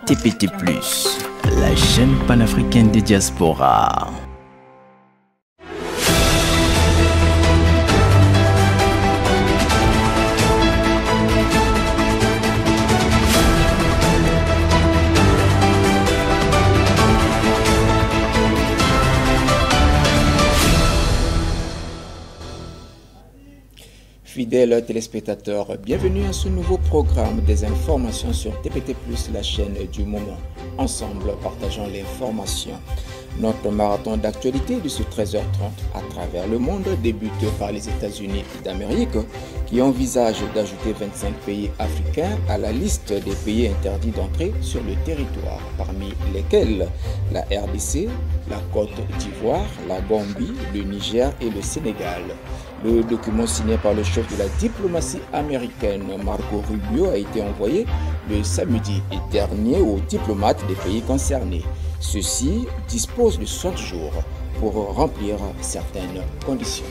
TPT+, la chaîne panafricaine des diasporas. Fidèles téléspectateurs, bienvenue à ce nouveau programme des informations sur TPT+, la chaîne du moment. Ensemble, partageons l'information. Notre marathon d'actualité de ce 13h30 à travers le monde débute par les États-Unis d'Amérique qui envisagent d'ajouter 25 pays africains à la liste des pays interdits d'entrée sur le territoire, parmi lesquels la RDC, la Côte d'Ivoire, la Gambie, le Niger et le Sénégal. Le document signé par le chef de la diplomatie américaine, Marco Rubio, a été envoyé le samedi dernier aux diplomates des pays concernés. Ceux-ci disposent de 60 jours pour remplir certaines conditions.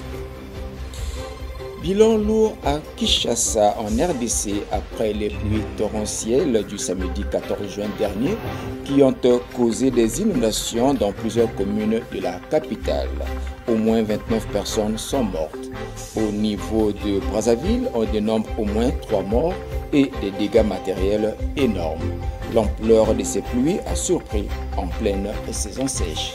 Bilan lourd à Kinshasa en RDC après les pluies torrentielles du samedi 14 juin dernier qui ont causé des inondations dans plusieurs communes de la capitale. Au moins 29 personnes sont mortes. Au niveau de Brazzaville, on dénombre au moins 3 morts et des dégâts matériels énormes. L'ampleur de ces pluies a surpris en pleine saison sèche.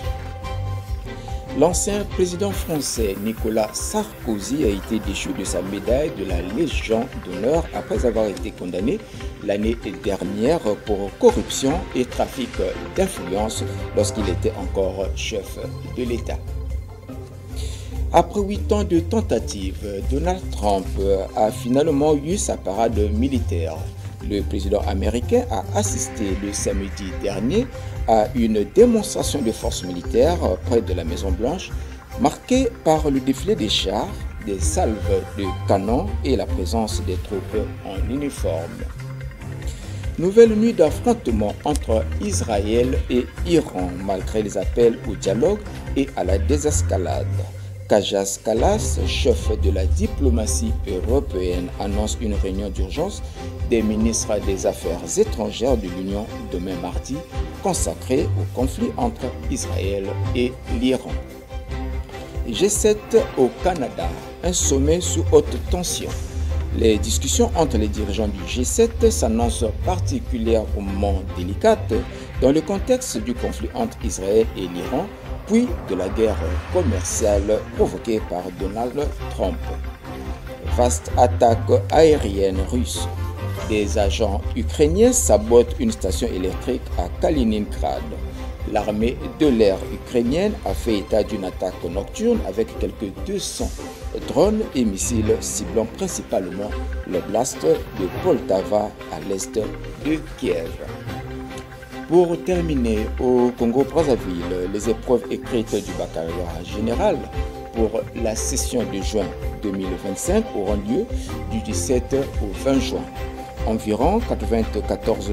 L'ancien président français Nicolas Sarkozy a été déchu de sa médaille de la Légion d'honneur après avoir été condamné l'année dernière pour corruption et trafic d'influence lorsqu'il était encore chef de l'État. Après 8 ans de tentatives, Donald Trump a finalement eu sa parade militaire. Le président américain a assisté le samedi dernier à une démonstration de force militaire près de la Maison-Blanche, marquée par le défilé des chars, des salves de canons et la présence des troupes en uniforme. Nouvelle nuit d'affrontement entre Israël et Iran, malgré les appels au dialogue et à la désescalade. Kaja Kallas, chef de la diplomatie européenne, annonce une réunion d'urgence des ministres des Affaires étrangères de l'Union demain mardi, consacrée au conflit entre Israël et l'Iran. G7 au Canada, un sommet sous haute tension. Les discussions entre les dirigeants du G7 s'annoncent particulièrement délicates dans le contexte du conflit entre Israël et l'Iran, puis de la guerre commerciale provoquée par Donald Trump. Vaste attaque aérienne russe. Des agents ukrainiens sabotent une station électrique à Kaliningrad. L'armée de l'air ukrainienne a fait état d'une attaque nocturne avec quelques 200 drones et missiles ciblant principalement l'oblast de Poltava à l'est de Kiev. Pour terminer, au Congo-Brazzaville, les épreuves écrites du baccalauréat général pour la session de juin 2025 auront lieu du 17 au 20 juin. Environ 94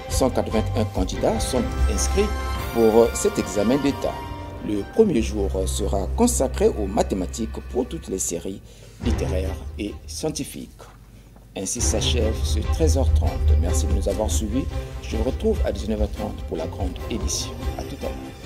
181 candidats sont inscrits pour cet examen d'État. Le premier jour sera consacré aux mathématiques pour toutes les séries littéraires et scientifiques. Ainsi s'achève ce 13h30. Merci de nous avoir suivis. Je vous retrouve à 19h30 pour la grande édition. À tout à l'heure.